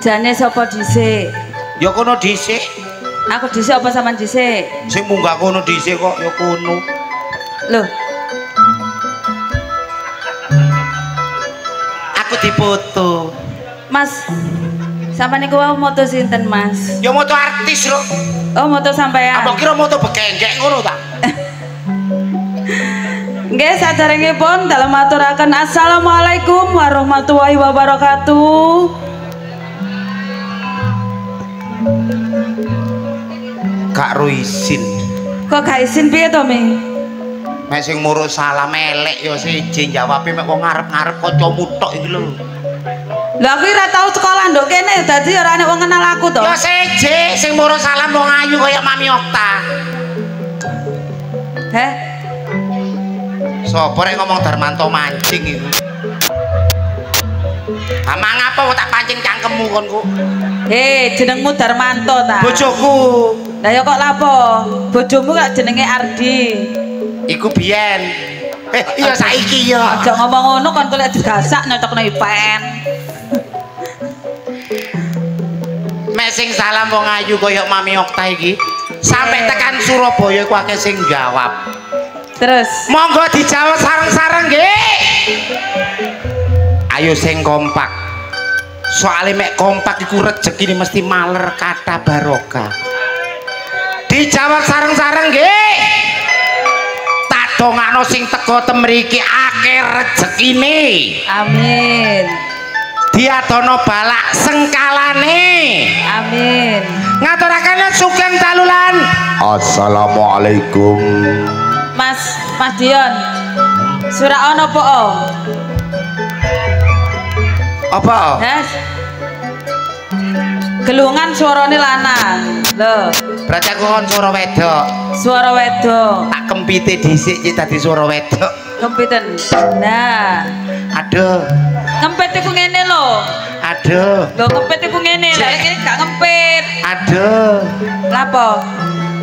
Jane sapa dhisik? Ya kono dhisik. Aku dhisik apa sampean dhisik? Sing munggah kono dhisik kok ya kono. Loh. Aku dipoto. Mas, sampean niku wau moto sinten, Mas? Ya moto artis lho. Oh, moto sampean. Apa kira moto begenggek ngono ta? Nggih, saderengipun dalem maturaken assalamualaikum warahmatullahi wabarakatuh. Gak ro isin. Kok gak izin piye to, Mi? Mek sing murus salam elek ya siji jawabe mek wong ngarep-ngarep kancamu tok iki lho. Lha aku ora tau sekolah nduk kene dadi ora nek wong kenal aku to. Ya siji sing murus salam wong ayu kaya Mami Okta. Heh. Sopo rek ngomong Darmanto mancing iku. Amang apa tak pancing cangkemmu konku. Jenengmu Darmanto ta? Bojoku. Lah ya kok lapo? Bojomu kok jenenge Ardi. Iku biyen. Iya saiki ya. Aja ngomong ngono kon lek digasak nyocokno ipen. Mek sing salam wong ayu kaya Mami Okta iki sampai tekan Surabaya iku akeh sing jawab. Terus Monggo dijawab sareng-sareng nggih. Ayo sing kompak. Soale mek kompak iku rezekine mesti maler kata barokah. Dijawab sareng-sareng nggih. Tak dongakno sing teko temriki akeh rezekine. amin. Diadono balak sengkalane. Amin. Ngaturaken sugeng dalulan. Assalamualaikum. Mas Dion. Surah ono po? Apa? Has. Gelungan suarane lanang. Lho, Berarti aku kon suara wedok. suara wedok. Tak kempite dhisik iki dadi suara wedok. Kempiten. Nah, Aduh. ngempet iku ngene lho. Aduh. Lho ngempet iku ngene, lha iki gak ngempet. Aduh. Lapo?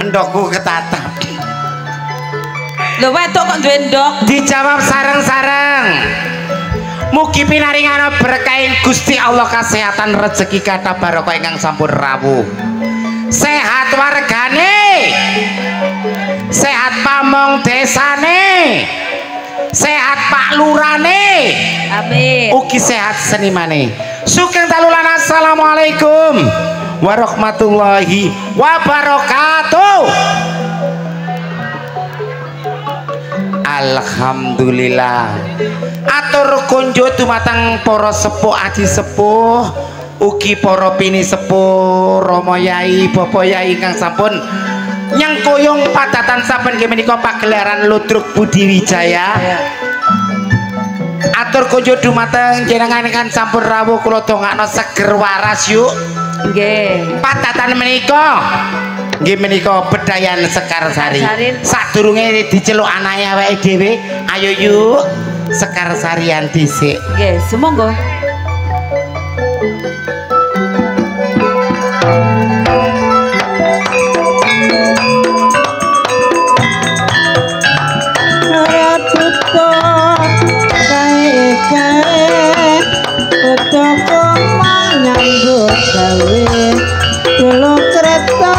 Endokku ketatap. Lho wedok kok duwe ndok? Dijawab sareng-sareng. Mugi pinaringana berkahin Gusti Allah kesehatan rezeki kata barokah ingkang sampun rawuh. Sehat wargane. Sehat pamong desane. Sehat Pak Lurane. Amin. Ugi sehat senimane. Sugeng dalulan assalamualaikum warahmatullahi wabarakatuh. Alhamdulillah. Atur kunjuk dumateng para sepuh aji sepuh ugi para pini sepuh Rama Yai Bapak Yai ingkang sampun nyengkuyung padatan saben menika pagelaran Ludruk Budi Wijaya. Atur kunjuk dumateng jenengan ingkang sampun rawuh kula dongakno seger waras yuk. Nggih. Padatan menika nggih menika Bedayan Sekarsari. Sadurunge diceluk anake awake dhewe, ayo yuk Sekarsarian dhisik. Nggih, sumangga. Dulu kereta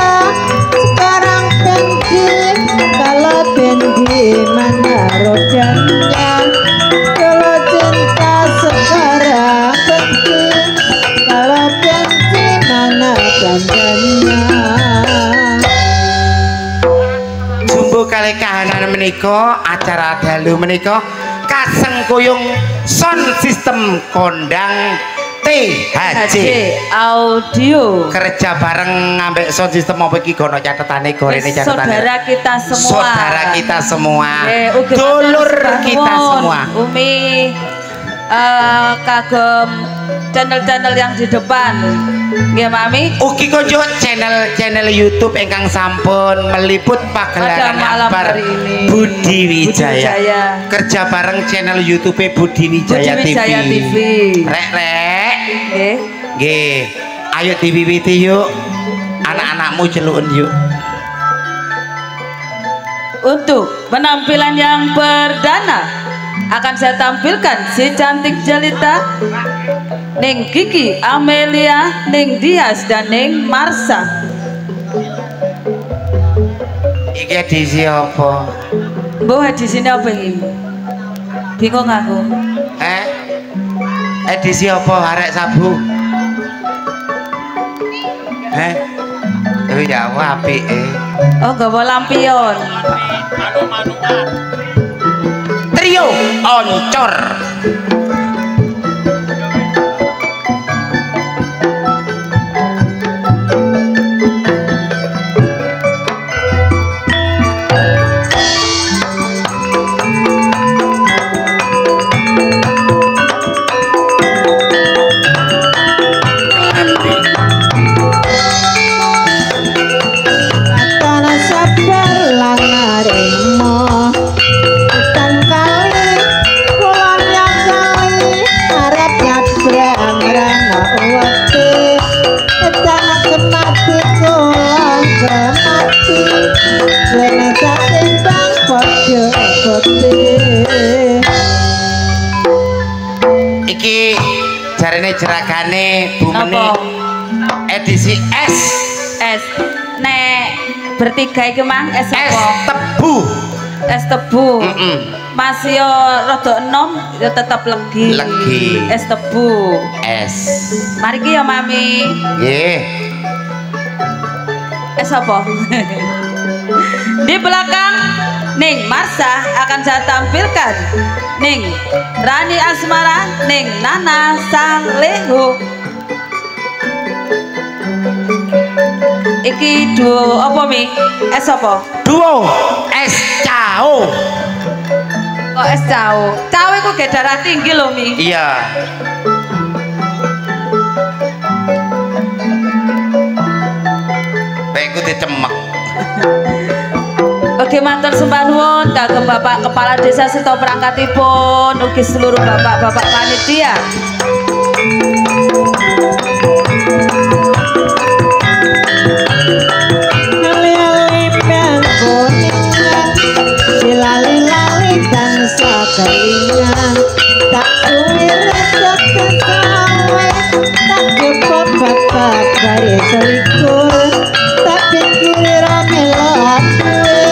sekarang bensin, kalau bensin mana rodanya? Dulu cinta sekarang bensin, kalau bensin mana ganjanya? Jumbo kali kahanan menika acara dalu menika kasengkuyung sound system kondang THC Audio. kerja bareng ngambek sound system apa iki gono catetane gorene catetane. Saudara kita semua. Saudara kita semua. Ugi Dulur matur kita semua. Umi kagem channel-channel yang di depan. Nggih, Mami. Ugi konco channel YouTube ingkang sampun meliput pagelaran akbar Budi Wijaya. Kerja bareng channel YouTube Budi Wijaya TV. Rek. Nggih. Nggih. Ayo diwiwiti yuk. Anak-anakmu celukun yuk. Untuk penampilan yang perdana akan saya tampilkan si cantik jelita ning Kiki, Amelia, ning Dias dan ning Marsha. Iki edisi apa? Mbok edisine apa iki? Bingung aku. Edisi apa arek sabu? Oh ya apike. Oh, gawa lampion. Trio Oncor. Iki jarene jeragane Bu Meni edisi S. Nek bertiga iki mang es Es apa? tebu. Es tebu. Masih yo rada enom yo tetep legi. Es tebu. Es. Mari ki yo Mami. Nggih. Es apa? Di belakang ning Marsha akan saya tampilkan ning Rani Asmara, ning Nana Salehu. Iki duo apa Mi? Es apa? Duo es cao. Kok es cao? Cao iku ge darah tinggi lho Mi. Iya. Baikku dicemek. Oke, matur sembah nuwun kagem Bapak Kepala Desa serta perangkatipun ugi seluruh bapak-bapak panitia. Lali-lali dan sakalingan tak suwi resep kesawe tak cukup bapak dari selikur tak pikir ramelo atuwe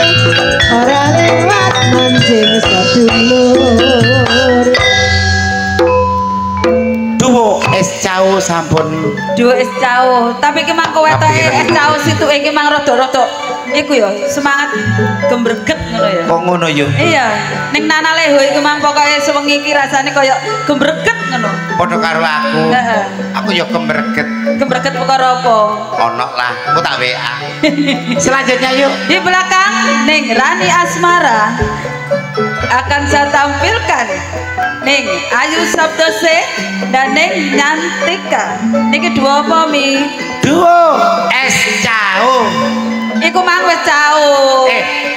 ora lewat mancing sedulur. Duo es cao sampun. Duo es cao, tapi ki mang kowetoke es cao situ iki mang rada-rada iku ya semangat gembreget ngono ya. Kok ngono yo? Iya, ning Nana Leho iku mang pokoke sewengi iki rasane kaya gembreget ngono. Padha karo aku. Heeh. Aku yo gembreget. Gembreget perkara apa? Ono lah, aku tak WA. Selanjutnya yuk. Di belakang ning Rani Asmara akan saya tampilkan ning Ayu Sabdose dan ning Nyantika. Niki dua apa Mi? Duo es cao. Iku mang wis cao.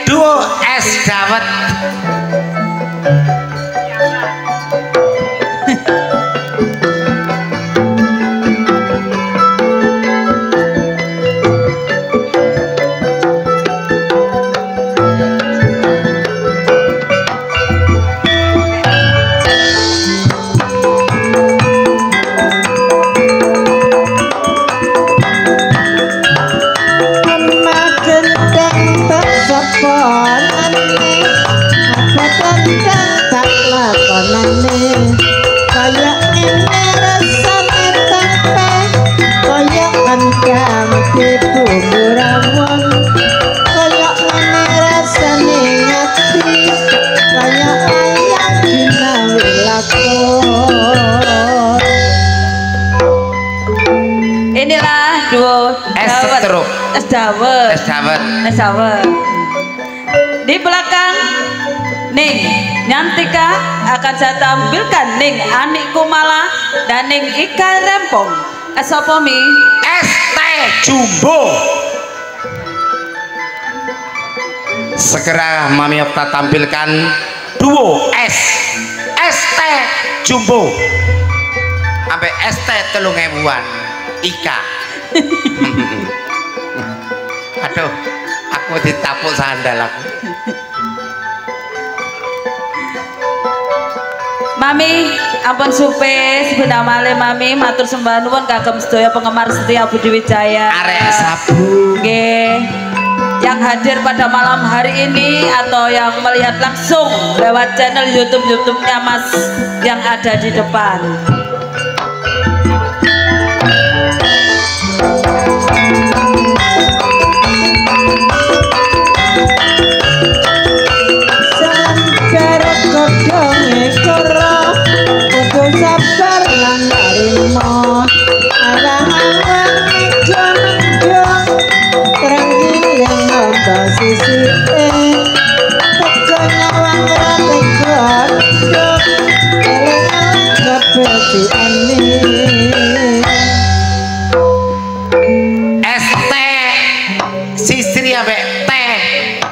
Duo es dawet. Inilah duo Es dawet. teruk. Es dawet. Es dawet. Es dawet. Di belakang ning Nyantika akan saya tampilkan ning Anik Kumala dan ning Ika Rempong. Es apa Mi? Es teh jumbo. Segera Mami Okta tampilkan duo es teh jumbo sampai es teh 3.000-an Ika. Aduh, aku ditapuk sandal aku. Mami ampun supe sebenarnya male mami matur sembah nuwun kagem sedaya penggemar setia Budi Wijaya. Arek sabu. Nggih. Yang hadir pada malam hari ini atau yang melihat langsung lewat channel YouTube-nya Mas yang ada di depan.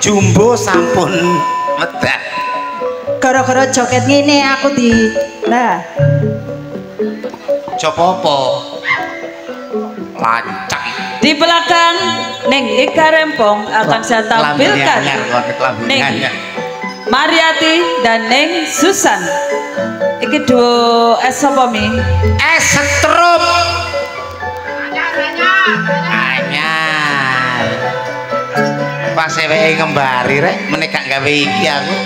Jumbo sampun medal. Gara-gara joget ngene aku di lah. Coba apa? Lancang. Di belakang Ning Ika Rempong akan saya tampilkan Ning Mariati dan Ning Susan. Iki duo es apa mi? Es setrum. Anyar. Pas eweke ngembari rek menek gawe iki aku.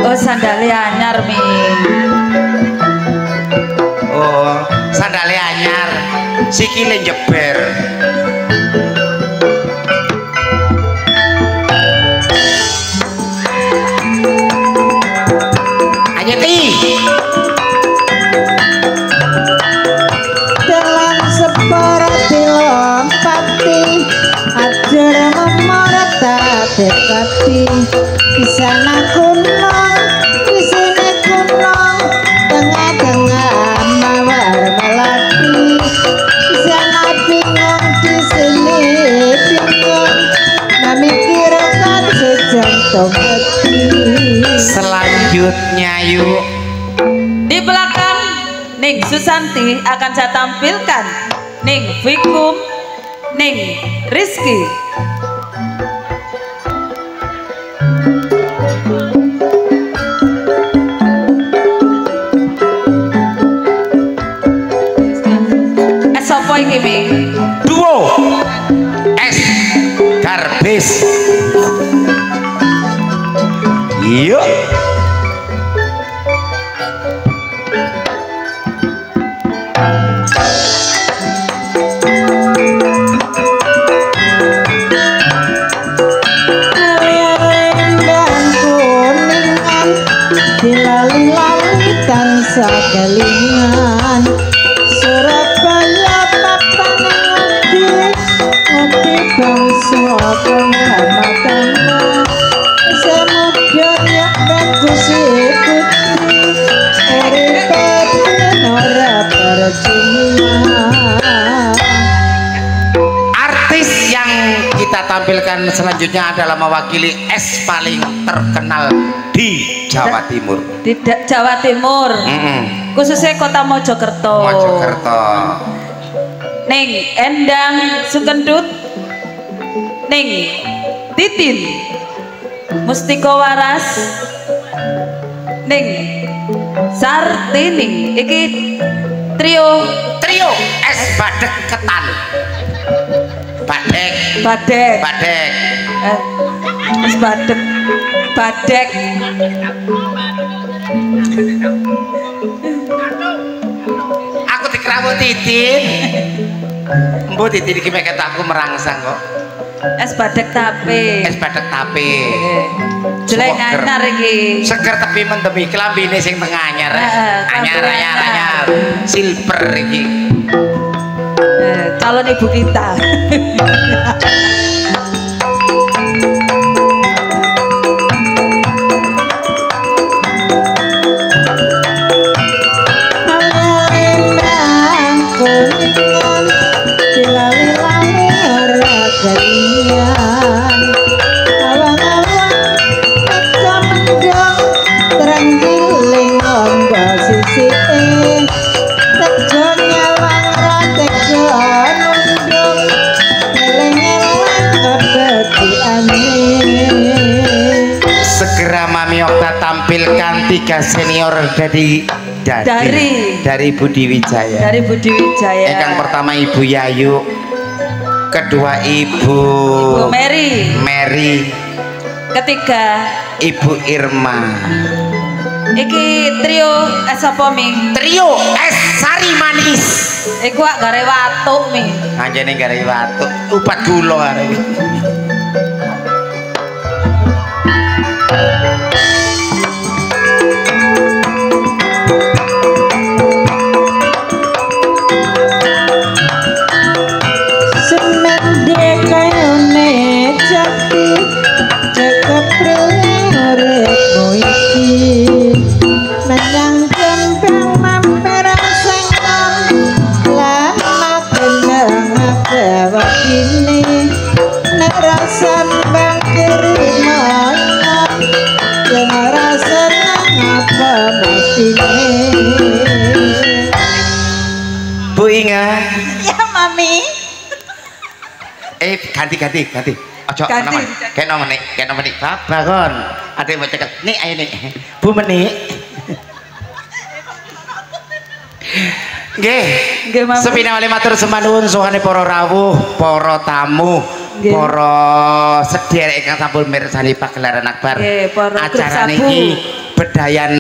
Oh sandale anyar mi. Oh sandale anyar. Sikile jeber. Anyeti. Dalam separa dilompati ajar memarata dekati di sana gunung di sini gunung tengah-tengah mawar melati di sana bingung di sini bingung memikirkan sejantung hati. Selanjutnya yuk. Di belakang Ning Susanti akan saya tampilkan Ning Vikum, Ning Rizky. Sopo iki mi? Duo es garbis. Yuk. Sakalingan Surabaya papan ngopi bangsa pengamatan semudah yang bagus ikuti uripe ora percuma. Artis yang kita tampilkan selanjutnya adalah mewakili es paling terkenal di Jawa Timur. Di Jawa Timur. Khususnya kota Mojokerto. Mojokerto. Ning Endang Sukendut, Ning Titin Mustiko Waras, Ning Sartini. Iki trio es badek ketan. Badek es badek aku dikerawut Titin. Mbok Titin iki mek ketakku merangsang kok. es badek tape. Jelek anyar iki. Seger tapi mendemi klambine sing tengah anyar. Anyar. Silver iki. Calon ibu kita. Tejo nyawang ra tejo nundung 3 senior dari Budi Wijaya. Dari Budi Wijaya. Yang pertama Ibu Yayu, kedua Ibu Mary, ketiga Ibu Irma. Iki trio es apa mi? Trio es sari manis. Iku gare watuk mi. Anjene gare watuk, upat gula arek. Bu Inga. Ya mami. Ganti. Ojo nomor. Kayak nomor nih. Bangun. Ada yang mau ceket. Nih ayo nih. Bu Meni. Nggih. Sepina wali matur sembah suhane para rawuh, para tamu, para sedherek ingkang sampun mirsani pagelaran akbar. Acara niki bedayan